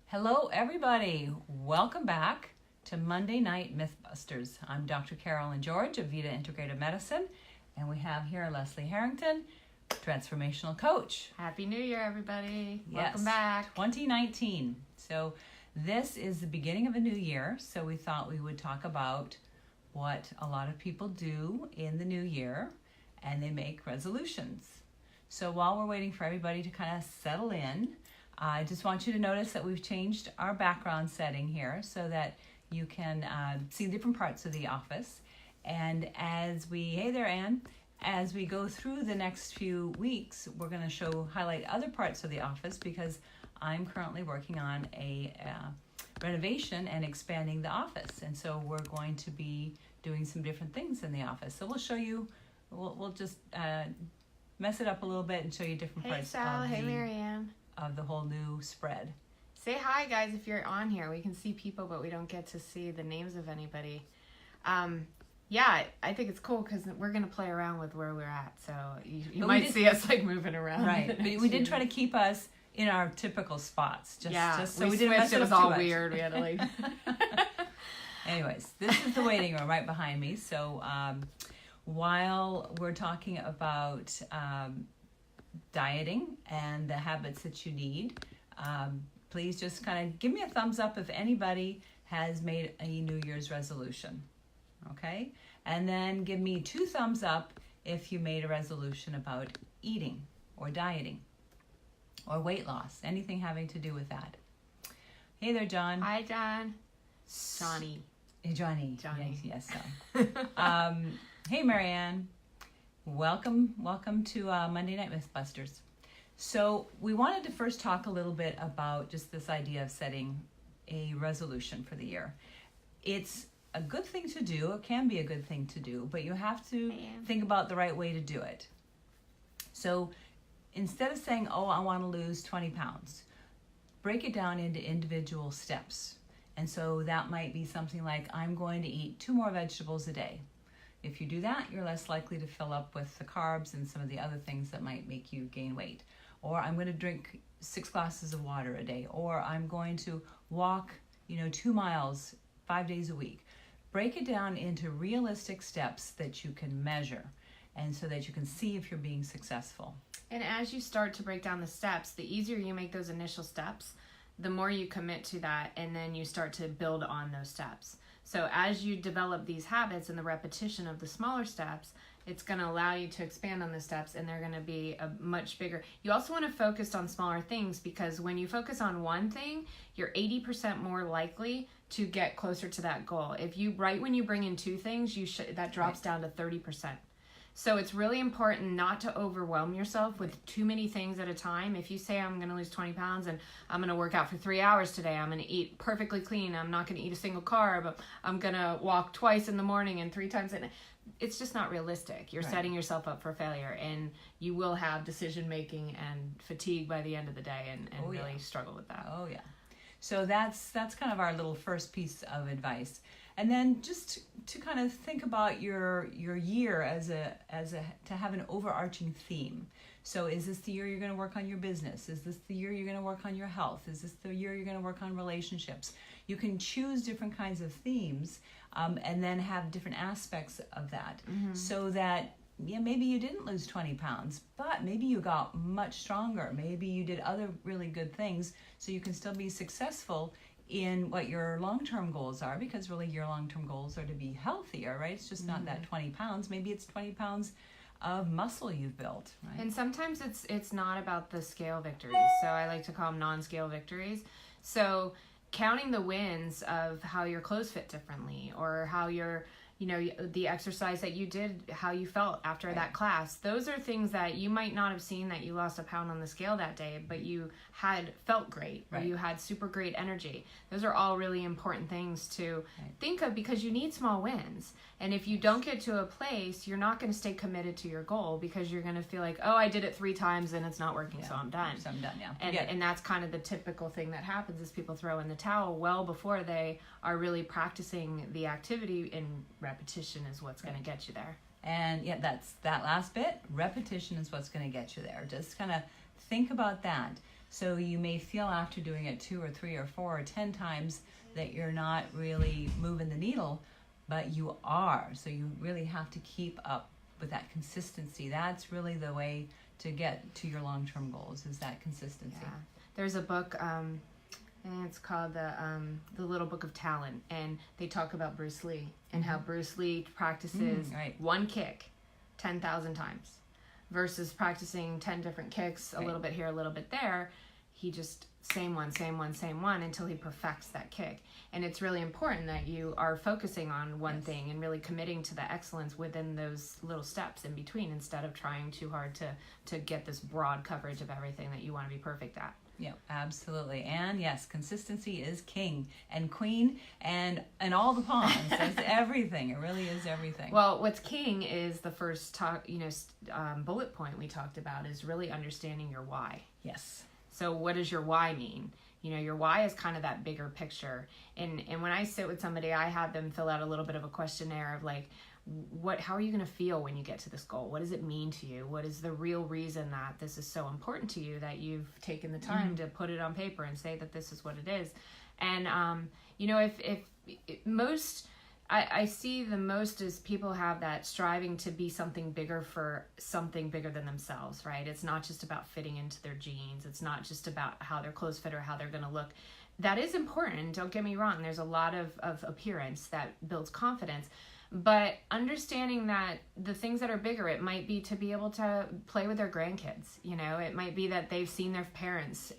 Hello, everybody. Welcome back to Monday Night Mythbusters. I'm Dr. Carolyn George of Vita Integrative Medicine, and we have here Leslie Harrington, transformational coach. Happy New Year, everybody. Yes, Welcome back. 2019. So this is the beginning of a new year, so we thought we would talk about what a lot of people do in the new year, and they make resolutions. So while we're waiting for everybody to kind of settle in, I just want you to notice that we've changed our background setting here so that you can see different parts of the office. And hey there, Anne, as we go through the next few weeks, we're going to highlight other parts of the office because I'm currently working on a renovation and expanding the office. And so we're going to be doing some different things in the office. So we'll show you, we'll just mess it up a little bit and show you different parts. Hey, Sal. Hey, Marianne. Of the whole new spread. Say hi, guys, if you're on here. We can see people, but we don't get to see the names of anybody. Yeah, I think it's cool because we're going to play around with where we're at. So you might see us like moving around. Right. But we did try to keep us in our typical spots. Just so we didn't mess it up was too all much. weird. We had to like... Anyways, this is the waiting room right behind me. So while we're talking about dieting and the habits that you need, please just kind of give me a thumbs up if anybody has made a New Year's resolution, okay? And then give me 2 thumbs up if you made a resolution about eating or dieting or weight loss, anything having to do with that. Hey there, John. Hi, John. Johnny. Hey, Johnny. Johnny. Yes. Hey, Marianne. Welcome to Monday Night Mythbusters. So we wanted to first talk a little bit about just this idea of setting a resolution for the year. It's a good thing to do. It can be a good thing to do, but you have to think about the right way to do it. So instead of saying, I want to lose 20 pounds, break it down into individual steps. And so that might be something like, I'm going to eat 2 more vegetables a day. If you do that, you're less likely to fill up with the carbs and some of the other things that might make you gain weight. Or I'm going to drink 6 glasses of water a day. Or I'm going to walk, 2 miles 5 days a week. Break it down into realistic steps that you can measure and so that you can see if you're being successful. And as you start to break down the steps, the easier you make those initial steps, the more you commit to that, and then you start to build on those steps. So as you develop these habits and the repetition of the smaller steps, it's going to allow you to expand on the steps, and they're going to be a much bigger. You also want to focus on smaller things because when you focus on one thing, you're 80% more likely to get closer to that goal. When you bring in 2 things, that drops down to 30%. So it's really important not to overwhelm yourself with too many things at a time. If you say, I'm going to lose 20 pounds and I'm going to work out for 3 hours today, I'm going to eat perfectly clean, I'm not going to eat a single carb, I'm going to walk twice in the morning and 3 times at night. It's just not realistic. You're setting yourself up for failure, and you will have decision making and fatigue by the end of the day and really struggle with that. Oh yeah. So that's kind of our little first piece of advice. And then just to kind of think about your year to have an overarching theme. So is this the year you're going to work on your business? Is this the year you're going to work on your health? Is this the year you're going to work on relationships? You can choose different kinds of themes and then have different aspects of that so that maybe you didn't lose 20 pounds, but maybe you got much stronger. Maybe you did other really good things so you can still be successful in what your long-term goals are, because really your long-term goals are to be healthier, right? It's just not that 20 pounds. Maybe it's 20 pounds of muscle you've built, right? And sometimes it's not about the scale victories. So I like to call them non-scale victories. So counting the wins of how your clothes fit differently, or how your the exercise that you did, how you felt after that class. Those are things that you might not have seen that you lost a pound on the scale that day, but you had felt great, or you had super great energy. Those are all really important things to think of because you need small wins. And if you don't get to a place, you're not going to stay committed to your goal because you're going to feel like, I did it 3 times and it's not working, so I'm done. So I'm done, And that's kind of the typical thing that happens is people throw in the towel well before they are really practicing the activity, and repetition is what's going to get you there. And that's that last bit. Repetition is what's going to get you there. Just kind of think about that. So you may feel after doing it 2 or 3 or 4 or 10 times that you're not really moving the needle, but you are. So you really have to keep up with that consistency. That's really the way to get to your long-term goals, is that consistency. Yeah. There's a book, I think it's called the Little Book of Talent, and they talk about Bruce Lee and how Bruce Lee practices right. one kick 10,000 times versus practicing 10 different kicks, a Right. little bit here, a little bit there. He just same one until he perfects that kick. And it's really important that you are focusing on one thing and really committing to the excellence within those little steps in between, instead of trying too hard to get this broad coverage of everything that you want to be perfect at. Yeah, absolutely. And yes, consistency is king and queen and all the pawns. It's everything. It really is everything. Well, what's king is the first bullet point we talked about, is really understanding your why. Yes. So what does your why mean? Your why is kind of that bigger picture. And when I sit with somebody, I have them fill out a little bit of a questionnaire of like, how are you going to feel when you get to this goal? What does it mean to you? What is the real reason that this is so important to you, that you've taken the time to put it on paper and say that this is what it is? And, if most, I see the most is people have that striving to be something bigger for something bigger than themselves, right? It's not just about fitting into their jeans. It's not just about how their clothes fit or how they're going to look. That is important. Don't get me wrong. There's a lot of appearance that builds confidence. But understanding that the things that are bigger, it might be to be able to play with their grandkids. It might be that they've seen their parents,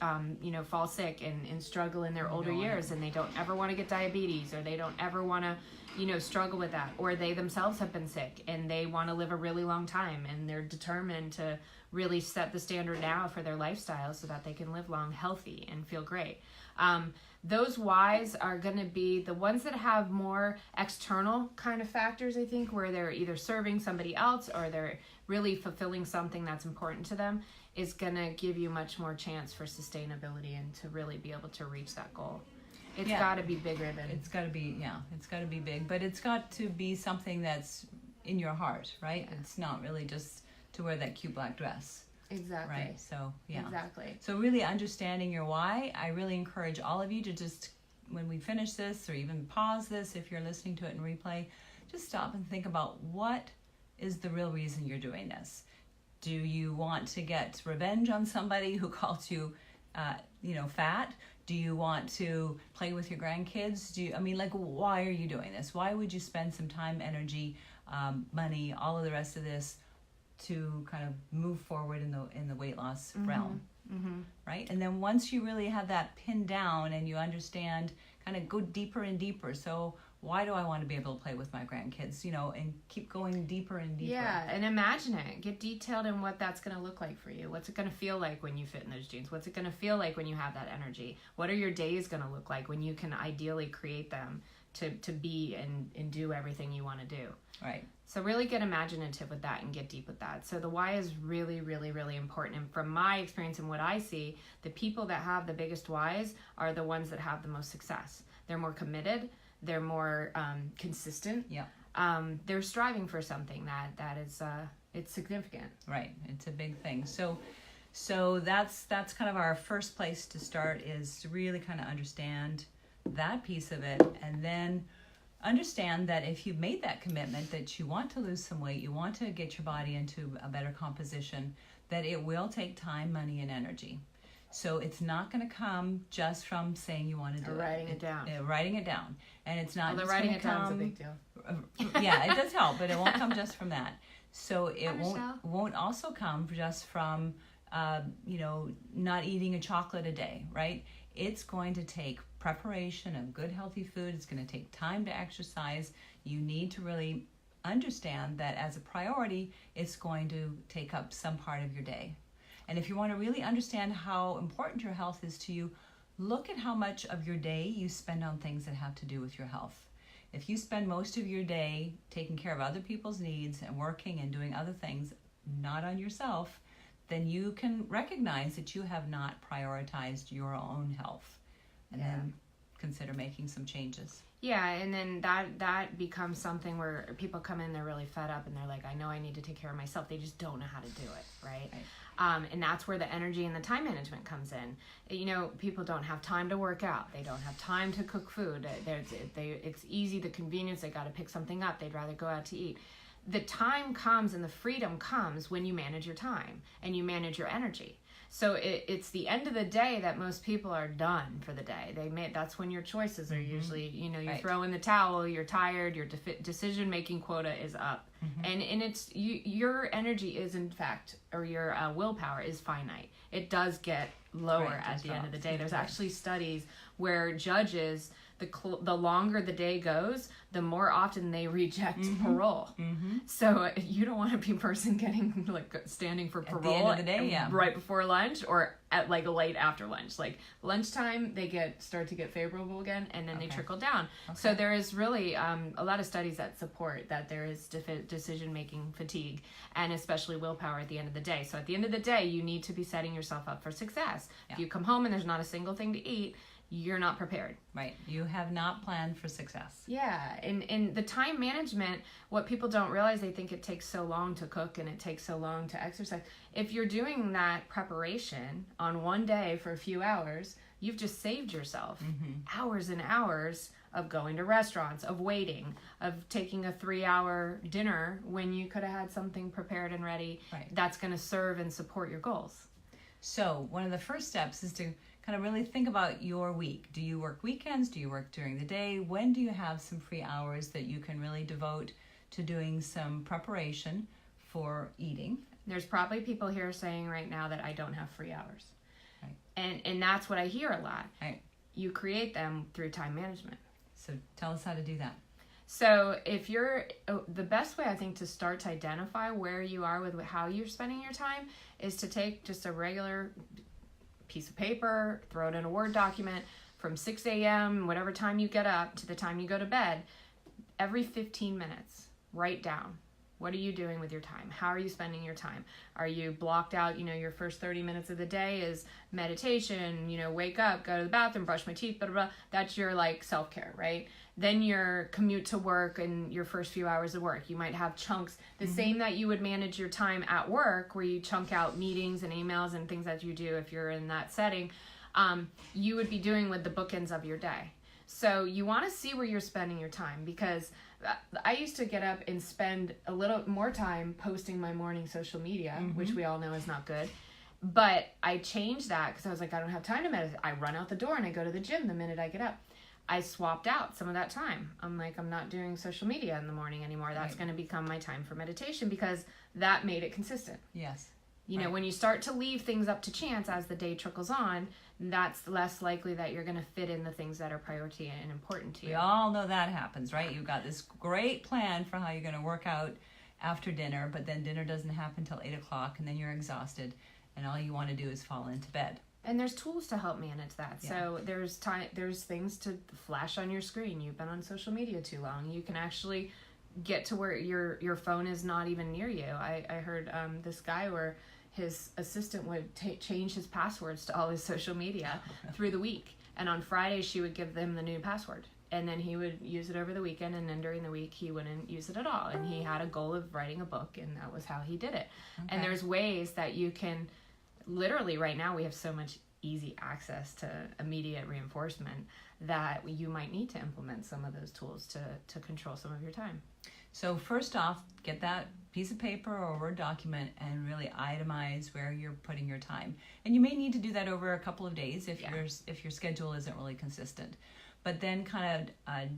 fall sick and struggle in their older years, and they don't ever want to get diabetes, or they don't ever want to, struggle with that. Or they themselves have been sick and they want to live a really long time, and they're determined to really set the standard now for their lifestyle so that they can live long, healthy, and feel great. Those whys are going to be the ones that have more external kind of factors, I think, where they're either serving somebody else or they're really fulfilling something that's important to them, is going to give you much more chance for sustainability and to really be able to reach that goal. It's got to be bigger than... It's got to be, it's got to be big, but it's got to be something that's in your heart, right? Yeah. It's not really just to wear that cute black dress. Exactly. Right. So, yeah. Exactly. So really understanding your why, I really encourage all of you to just, when we finish this, or even pause this if you're listening to it in replay, just stop and think about, what is the real reason you're doing this? Do you want to get revenge on somebody who called you, fat? Do you want to play with your grandkids? Why are you doing this? Why would you spend some time, energy, money, all of the rest of this to kind of move forward in the weight loss realm, right? And then once you really have that pinned down and you understand, kind of go deeper and deeper. So why do I want to be able to play with my grandkids, and keep going deeper and deeper? Yeah, and imagine it. Get detailed in what that's going to look like for you. What's it going to feel like when you fit in those jeans? What's it going to feel like when you have that energy? What are your days going to look like when you can ideally create them to be and do everything you want to do? Right. So really get imaginative with that and get deep with that. So the why is really, really, really important. And from my experience and what I see, the people that have the biggest whys are the ones that have the most success. They're more committed. They're more consistent. Yeah. They're striving for something that is it's significant. Right. It's a big thing. So that's kind of our first place to start, is to really kind of understand that piece of it, and then understand that if you've made that commitment that you want to lose some weight, you want to get your body into a better composition, that it will take time, money, and energy. So it's not going to come just from saying you want to do it. Writing it down. Writing it down. And it's not just writing going to come... Writing it down is a big deal. Yeah, it does help, but it won't come just from that. So it Michelle. won't also come just from, not eating a chocolate a day, right? It's going to take preparation of good, healthy food. It's going to take time to exercise. You need to really understand that as a priority, it's going to take up some part of your day. And if you want to really understand how important your health is to you, look at how much of your day you spend on things that have to do with your health. If you spend most of your day taking care of other people's needs and working and doing other things, not on yourself, then you can recognize that you have not prioritized your own health. And then consider making some changes. Yeah, and then that becomes something where people come in, they're really fed up, and they're like, I know I need to take care of myself. They just don't know how to do it, right? And that's where the energy and the time management comes in. You know, people don't have time to work out. They don't have time to cook food. It's easy, the convenience, they got to pick something up. They'd rather go out to eat. The time comes and the freedom comes when you manage your time and you manage your energy. So it's the end of the day that most people are done for the day. That's when your choices are usually, you know, you throw in the towel, you're tired, your decision-making quota is up. And it's your energy is, in fact, or your willpower is finite. It does get lower at the end of the day. There's actually studies where judges, the longer the day goes, the more often they reject parole. So you don't want to be a person getting standing for parole at the end of the day, right before lunch or at late after lunch. Like lunchtime, they start to get favorable again, and then they trickle down. So there is really a lot of studies that support that there is decision-making fatigue, and especially willpower at the end of the day. So at the end of the day, you need to be setting yourself up for success. If you come home and there's not a single thing to eat, you're not prepared. Right. You have not planned for success. Yeah. And the time management, what people don't realize, they think it takes so long to cook and it takes so long to exercise. If you're doing that preparation on one day for a few hours, you've just saved yourself hours and hours of going to restaurants, of waiting, of taking a 3-hour dinner when you could have had something prepared and ready that's going to serve and support your goals. So one of the first steps is to kind of really think about your week. Do you work weekends? Do you work during the day? When do you have some free hours that you can really devote to doing some preparation for eating? There's probably people here saying right now that I don't have free hours. Right. And that's what I hear a lot. Right. You create them through time management. So tell us how to do that. So if the best way I think to start to identify where you are with how you're spending your time is to take just a regular piece of paper, throw it in a Word document from 6 a.m., whatever time you get up, to the time you go to bed. Every 15 minutes, write down, what are you doing with your time? How are you spending your time? Are you blocked out, your first 30 minutes of the day is meditation, wake up, go to the bathroom, brush my teeth, blah, blah, blah. That's your self-care, right? Then your commute to work and your first few hours of work. You might have chunks, the same that you would manage your time at work, where you chunk out meetings and emails and things that you do if you're in that setting, you would be doing with the bookends of your day. So you want to see where you're spending your time, because I used to get up and spend a little more time posting my morning social media, which we all know is not good. But I changed that because I was like, I don't have time to meditate. I run out the door and I go to the gym the minute I get up. I swapped out some of that time. I'm like, I'm not doing social media in the morning anymore. That's going to become my time for meditation, because that made it consistent. Yes. You know, when you start to leave things up to chance as the day trickles on, that's less likely that you're going to fit in the things that are priority and important to you. We all know that happens, right? You've got this great plan for how you're going to work out after dinner, but then dinner doesn't happen till 8 o'clock, and then you're exhausted, and all you want to do is fall into bed. And there's tools to help manage that. Yeah. So there's things to flash on your screen. You've been on social media too long. You can actually get to where your phone is not even near you. I heard this guy where his assistant would change his passwords to all his social media through the week. And on Friday, she would give them the new password. And then he would use it over the weekend, and then during the week, he wouldn't use it at all. And he had a goal of writing a book, and that was how he did it. Okay. And there's ways that you can, literally right now, we have so much easy access to immediate reinforcement that you might need to implement some of those tools to control some of your time. So first off, get that piece of paper or Word document and really itemize where you're putting your time. And you may need to do that over a couple of days if your schedule isn't really consistent. But then kind of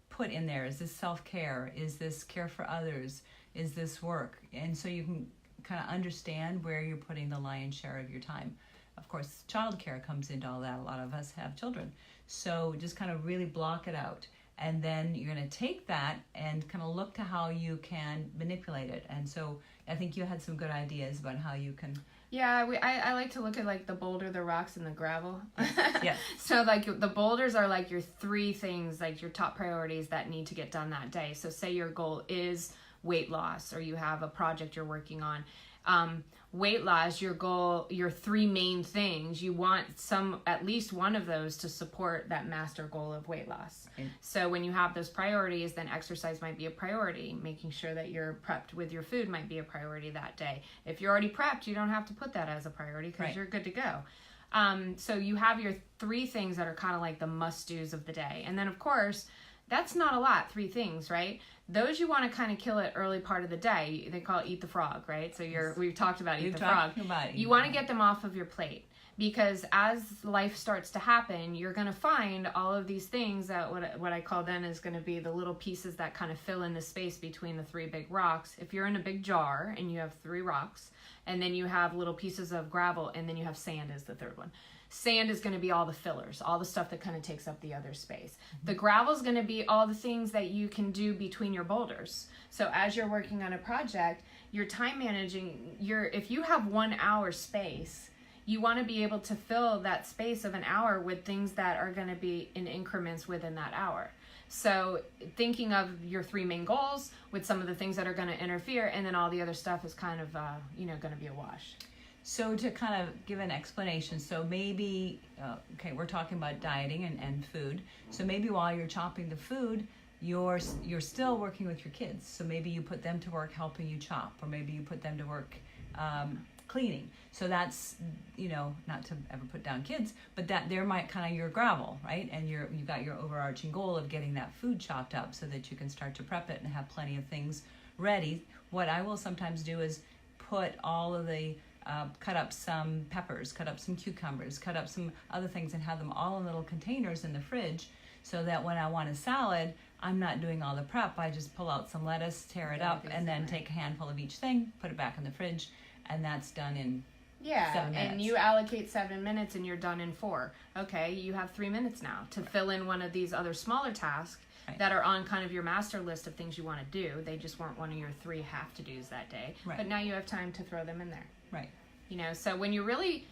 put in there, is this self-care? Is this care for others? Is this work? And so you can kind of understand where you're putting the lion's share of your time. Of course, childcare comes into all that. A lot of us have children. So just kind of really block it out. And then you're going to take that and kind of look to how you can manipulate it. And so I think you had some good ideas about how you can... Yeah, I like to look at the boulder, the rocks, and the gravel. Yeah. So the boulders are your 3 things, your top priorities that need to get done that day. So say your goal is weight loss, or you have a project you're working on. Weight loss, your goal, your three main things, you want at least one of those to support that master goal of weight loss. Right. So when you have those priorities, then exercise might be a priority. Making sure that you're prepped with your food might be a priority that day. If you're already prepped, you don't have to put that as a priority because Right. you're good to go. So you have your three things that are kind of like the must-dos of the day. And then, of course, that's not a lot, 3 things, right? Those you want to kind of kill it early part of the day. They call it eat the frog, right? So we've talked about eat the frog. You want to get them off of your plate, because as life starts to happen, you're going to find all of these things that what I call then is going to be the little pieces that kind of fill in the space between the 3 big rocks. If you're in a big jar and you have 3 rocks, and then you have little pieces of gravel, and then you have sand as the third one. Sand is going to be all the fillers, all the stuff that kind of takes up the other space. The gravel is going to be all the things that you can do between your boulders. So as you're working on a project, you're time managing. If you have 1 hour space, you want to be able to fill that space of an hour with things that are going to be in increments within that hour. So thinking of your 3 main goals with some of the things that are going to interfere, and then all the other stuff is kind of, going to be a wash. So to kind of give an explanation, so maybe, we're talking about dieting and food. So maybe while you're chopping the food, you're still working with your kids. So maybe you put them to work helping you chop, or maybe you put them to work cleaning. So that's, not to ever put down kids, but that they're kind of your gravel, right? And you've got your overarching goal of getting that food chopped up so that you can start to prep it and have plenty of things ready. What I will sometimes do is put all of the cut up some peppers, cut up some cucumbers, cut up some other things, and have them all in little containers in the fridge, so that when I want a salad, I'm not doing all the prep. I just pull out some lettuce, tear it up, and then take a handful of each thing, put it back in the fridge, and that's done in 7 minutes. And you allocate 7 minutes and you're done in 4. Okay, you have 3 minutes now to fill in one of these other smaller tasks that are on kind of your master list of things you want to do. They just weren't one of your 3 have-to-dos that day. Right. But now you have time to throw them in there. Right. So when you're really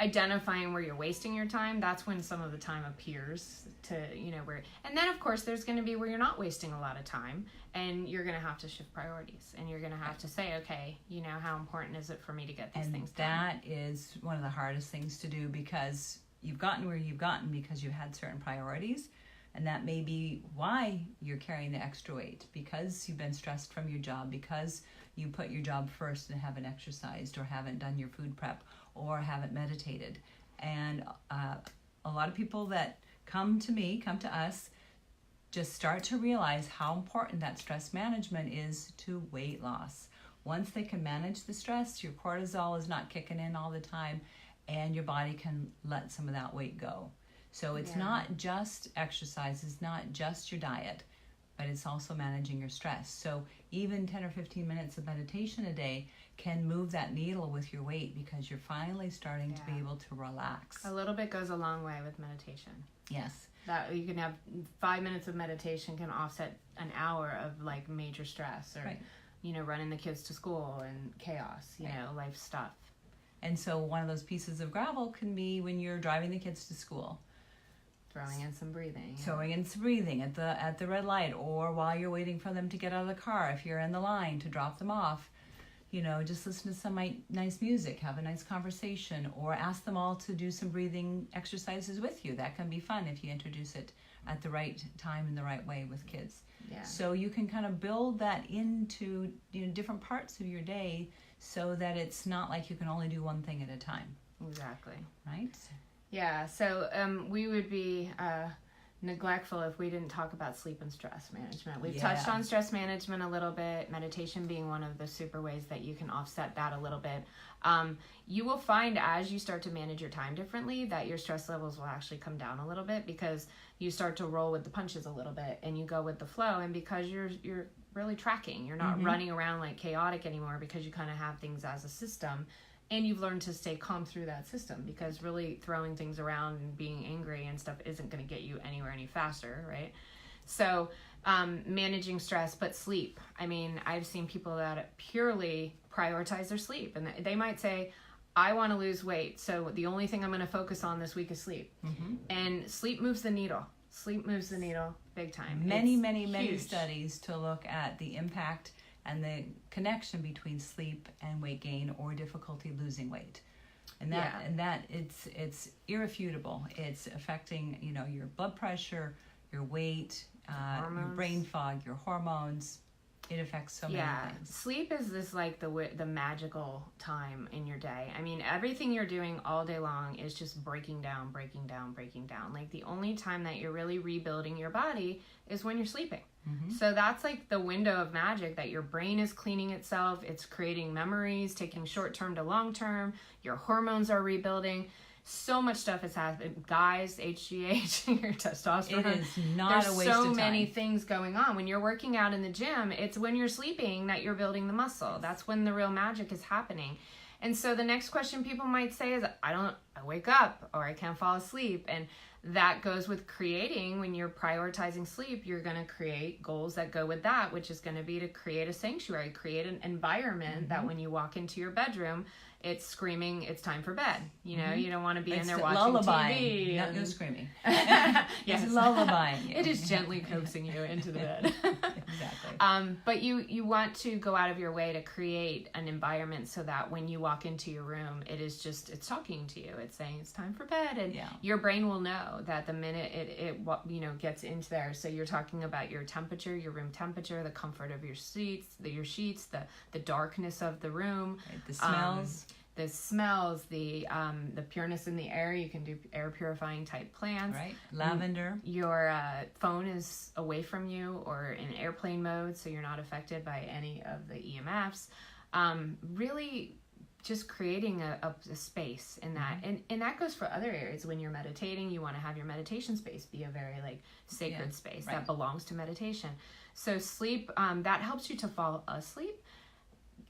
identifying where you're wasting your time, that's when some of the time appears to, where, and then of course there's going to be where you're not wasting a lot of time, and you're going to have to shift priorities, and you're going to have to say, okay, how important is it for me to get these things done? That is one of the hardest things to do, because you've gotten where you've gotten because you had certain priorities, and that may be why you're carrying the extra weight, because you've been stressed from your job, because you put your job first and haven't exercised, or haven't done your food prep, or haven't meditated. And a lot of people that come to us, just start to realize how important that stress management is to weight loss. Once they can manage the stress, your cortisol is not kicking in all the time, and your body can let some of that weight go. So it's not just exercise, it's not just your diet, but it's also managing your stress. So even 10 or 15 minutes of meditation a day can move that needle with your weight, because you're finally starting to be able to relax. A little bit goes a long way with meditation. Yes. That you can have 5 minutes of meditation can offset an hour of like major stress, or running the kids to school and chaos, life stuff. And so one of those pieces of gravel can be when you're driving the kids to school. Throwing in some breathing. Throwing in some breathing at the red light, or while you're waiting for them to get out of the car, if you're in the line to drop them off, just listen to some nice music, have a nice conversation, or ask them all to do some breathing exercises with you. That can be fun if you introduce it at the right time in the right way with kids. Yeah. So you can kind of build that into different parts of your day, so that it's not like you can only do one thing at a time. Exactly. Right? Yeah, so we would be neglectful if we didn't talk about sleep and stress management. We've touched on stress management a little bit, meditation being one of the super ways that you can offset that a little bit. You will find as you start to manage your time differently that your stress levels will actually come down a little bit, because you start to roll with the punches a little bit and you go with the flow, and because you're really tracking, you're not running around like chaotic anymore, because you kind of have things as a system. And you've learned to stay calm through that system, because really throwing things around and being angry and stuff isn't going to get you anywhere any faster, right? So managing stress, but sleep. I mean, I've seen people that purely prioritize their sleep, and they might say, I want to lose weight, so the only thing I'm going to focus on this week is sleep. And sleep moves the needle. Sleep moves the needle big time. Many studies to look at the impact and the connection between sleep and weight gain or difficulty losing weight. And that it's irrefutable. It's affecting, your blood pressure, your weight, your brain fog, your hormones. It affects so many things. Sleep is this like the magical time in your day. I mean, everything you're doing all day long is just breaking down. Like the only time that you're really rebuilding your body is when you're sleeping. Mm-hmm. So that's like the window of magic that your brain is cleaning itself. It's creating memories, taking short-term to long-term. Your hormones are rebuilding. So much stuff has happened. Guys, HGH, your testosterone. It is not a waste of time. There's so many things going on. When you're working out in the gym, it's when you're sleeping that you're building the muscle. That's when the real magic is happening. And so the next question people might say is, I wake up or I can't fall asleep. And that goes with creating, when you're prioritizing sleep, you're going to create goals that go with that, which is going to be to create a sanctuary, create an environment that when you walk into your bedroom, it's screaming, it's time for bed. You don't want to be in there watching TV. Not no screaming. Yes. It's lullabying you. It is gently coaxing you into the bed. Exactly. But you want to go out of your way to create an environment so that when you walk into your room, it's talking to you. It's saying it's time for bed. And your brain will know that the minute it gets into there. So you're talking about your temperature, your room temperature, the comfort of your sheets, the darkness of the room. Right, the smells. The pureness in the air. You can do air purifying type plants. Right. Lavender. Your phone is away from you or in airplane mode, so you're not affected by any of the EMFs. Really just creating a space in that. And that goes for other areas. When you're meditating, you want to have your meditation space be a very sacred space that belongs to meditation. So sleep, that helps you to fall asleep.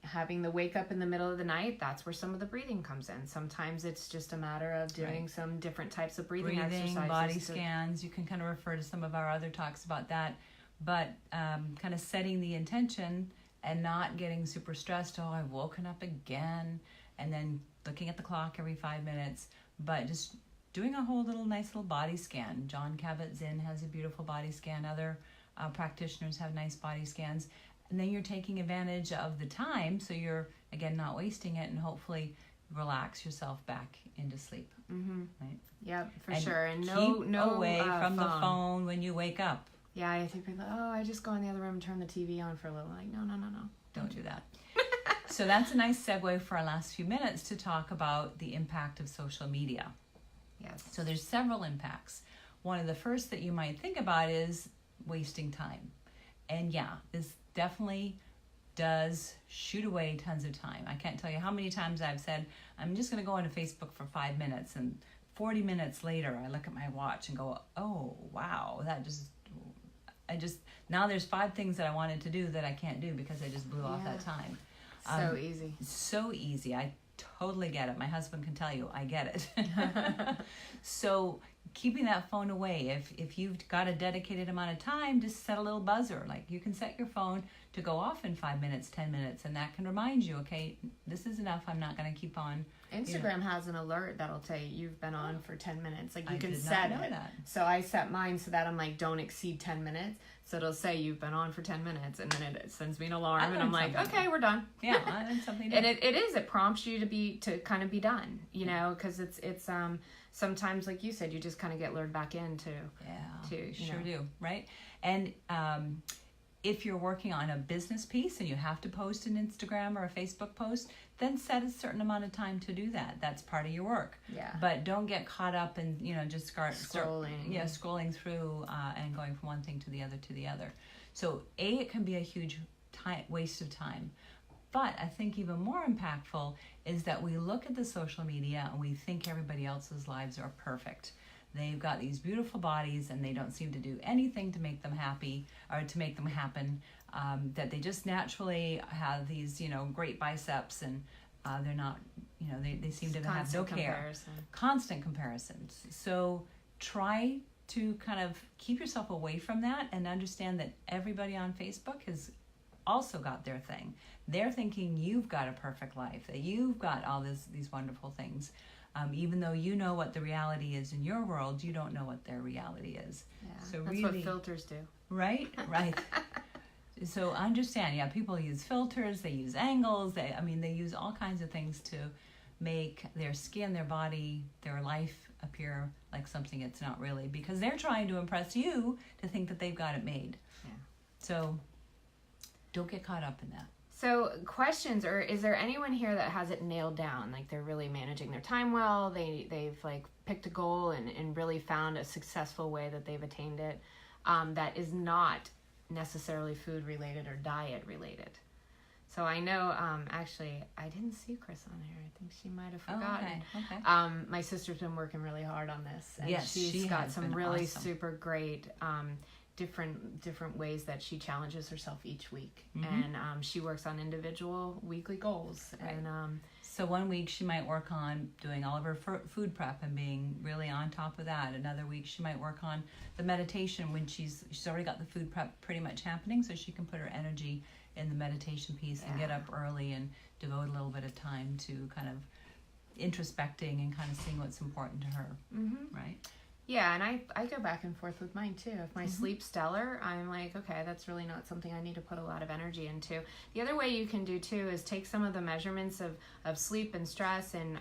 Having the wake up in the middle of the night, that's where some of the breathing comes in. Sometimes it's just a matter of doing some different types of breathing exercises. Body scans. You can kind of refer to some of our other talks about that. But kind of setting the intention and not getting super stressed. Oh, I've woken up again. And then looking at the clock every 5 minutes. But just doing a whole nice little body scan. John Kabat-Zinn has a beautiful body scan. Other practitioners have nice body scans. And then you're taking advantage of the time, so you're, again, not wasting it, and hopefully relax yourself back into sleep. Mm-hmm. Right? Yep, for sure. And keep away from the phone when you wake up. Yeah, I think people, I just go in the other room and turn the TV on for a little. Like, no. Don't do that. So that's a nice segue for our last few minutes to talk about the impact of social media. Yes. So there's several impacts. One of the first that you might think about is wasting time. And this definitely does shoot away tons of time. I can't tell you how many times I've said, I'm just going to go onto Facebook for 5 minutes, and 40 minutes later I look at my watch and go, oh, wow, now there's 5 things that I wanted to do that I can't do because I just blew off that time. So easy. So easy. I totally get it. My husband can tell you, I get it. So keeping that phone away. If you've got a dedicated amount of time, just set a little buzzer. Like, you can set your phone to go off in 5 minutes, 10 minutes, and that can remind you, okay, this is enough. I'm not going to keep on. Instagram has an alert that'll tell you you've been on for 10 minutes. Like, you can did set not know it. that. So I set mine so that I'm like, don't exceed 10 minutes. So it'll say you've been on for 10 minutes, and then it sends me an alarm, and I'm like, okay, we're done. Yeah, I learned something new. And it prompts you to kind of be done, because it's sometimes, like you said, you just kind of get lured back into. Yeah, sure do, right? And if you're working on a business piece and you have to post an Instagram or a Facebook post, then set a certain amount of time to do that. That's part of your work. Yeah. But don't get caught up in, just scrolling. Scrolling through and going from one thing to the other. So it can be a huge waste of time. But I think even more impactful is that we look at the social media and we think everybody else's lives are perfect. They've got these beautiful bodies and they don't seem to do anything to make them happy or to make them happen. That they just naturally have these, great biceps, and they're not, they seem to have no care. Constant comparisons. So try to kind of keep yourself away from that and understand that everybody on Facebook has also got their thing. They're thinking you've got a perfect life, that you've got all these wonderful things. Even though you know what the reality is in your world, you don't know what their reality is. Yeah, so that's really, what filters do. Right. So understand, yeah, people use filters, they use angles, they use all kinds of things to make their skin, their body, their life appear like something it's not really, because they're trying to impress you to think that they've got it made. Yeah. So don't get caught up in that. So questions, or is there anyone here that has it nailed down? Like they're really managing their time well, they've like picked a goal and really found a successful way that they've attained it, that is not necessarily food related or diet related. So I know, actually, I didn't see Chris on here. I think she might have forgotten. Okay. My sister's been working really hard on this, and Yes, she's she got has some been really awesome. super great different ways that she challenges herself each week, Mm-hmm. and she works on individual weekly goals. Right. And So one week she might work on doing all of her food prep and being really on top of that. Another week she might work on the meditation when she's already got the food prep pretty much happening, so she can put her energy in the meditation piece and get up early and devote a little bit of time to kind of introspecting and kind of seeing what's important to her, right? yeah, and I go back and forth with mine too. If my sleep's stellar, I'm like, okay, that's really not something I need to put a lot of energy into. The other way you can do too is take some of the measurements of sleep and stress and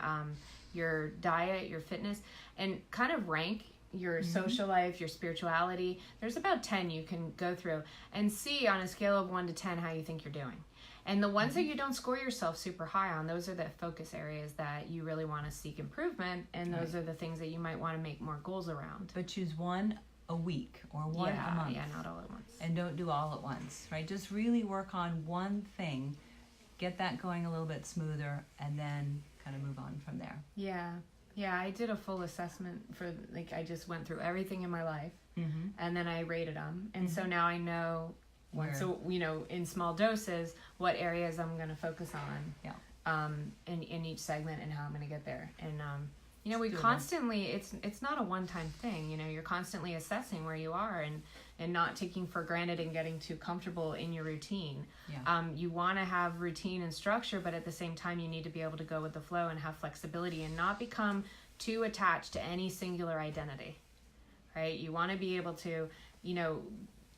your diet, your fitness, and kind of rank your social life, your spirituality. There's about 10 you can go through and see on a scale of 1 to 10 how you think you're doing. And the ones that you don't score yourself super high on, those are the focus areas that you really want to seek improvement, and those are the things that you might want to make more goals around. But choose one a week or one a month. Yeah, not all at once. And don't do all at once, right? Just really work on one thing, get that going a little bit smoother, and then kind of move on from there. Yeah, I did a full assessment for, like, I just went through everything in my life, and then I rated them, and so now I know, so in small doses, what areas I'm going to focus on, in each segment, and how I'm going to get there. And we constantly, it's not a one-time thing. You're constantly assessing where you are and not taking for granted and getting too comfortable in your routine. You want to have routine and structure, but at the same time you need to be able to go with the flow and have flexibility and not become too attached to any singular identity, right? You want to be able to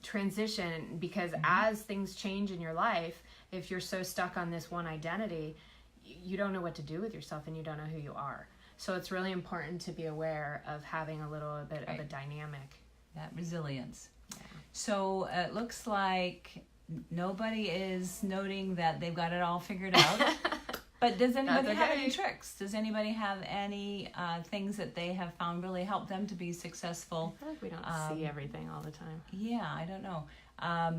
transition, because as things change in your life, if you're so stuck on this one identity, you don't know what to do with yourself and you don't know who you are. So it's really important to be aware of having a little bit of a dynamic. That resilience. Yeah. So it looks like nobody is noting that they've got it all figured out. But does anybody have any tricks? Does anybody have any things that they have found really help them to be successful? I feel like we don't see everything all the time. Yeah, I don't know.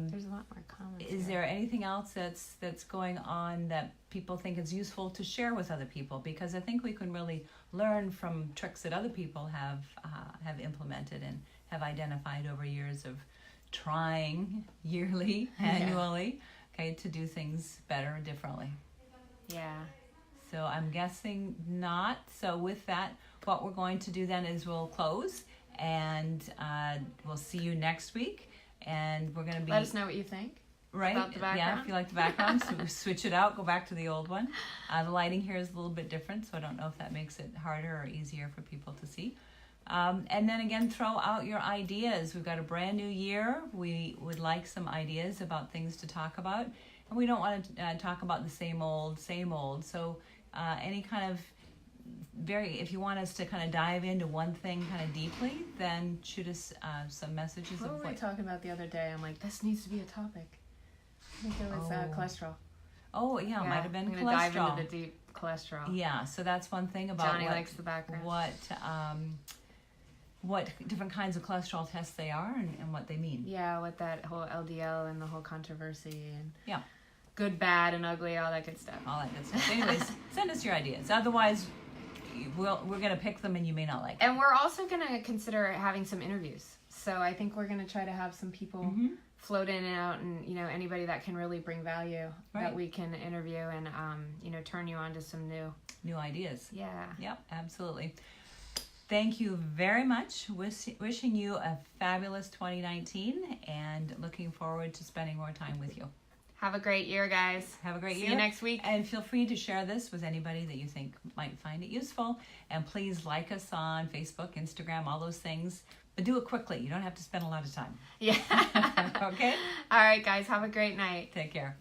There's a lot more comments. Is there anything else that's going on that people think is useful to share with other people? Because I think we can really learn from tricks that other people have implemented and have identified over years of trying yearly, annually, to do things better and differently. Yeah. So I'm guessing not. So with that, what we're going to do then is we'll close, and we'll see you next week. And we're going to be... Let us know what you think. Right? About the background. Yeah, if you like the background, so switch it out, go back to the old one. The lighting here is a little bit different, so I don't know if that makes it harder or easier for people to see. And then again, throw out your ideas. We've got a brand new year. We would like some ideas about things to talk about. And we don't want to talk about the same old. So any kind of if you want us to kind of dive into one thing kind of deeply, then shoot us some messages. What were we talking about the other day? I'm like, this needs to be a topic. I think it was cholesterol. Oh, yeah, it might have been I'm cholesterol. gonna dive into the deep cholesterol. Yeah, so that's one thing about Johnny likes the background. What different kinds of cholesterol tests they are and what they mean. Yeah, with that whole LDL and the whole controversy and good, bad, and ugly, all that good stuff. All that good stuff. Anyways, send us your ideas. Otherwise, we're going to pick them and you may not like them. And we're also going to consider having some interviews. So I think we're going to try to have some people float in and out, and anybody that can really bring value that we can interview and turn you on to some new ideas. Yeah. Yep, absolutely. Thank you very much. Wishing you a fabulous 2019 and looking forward to spending more time with you. Have a great year, guys. Have a great year. See you next week. And feel free to share this with anybody that you think might find it useful. And please like us on Facebook, Instagram, all those things. But do it quickly. You don't have to spend a lot of time. Yeah. Okay? All right, guys, have a great night. Take care.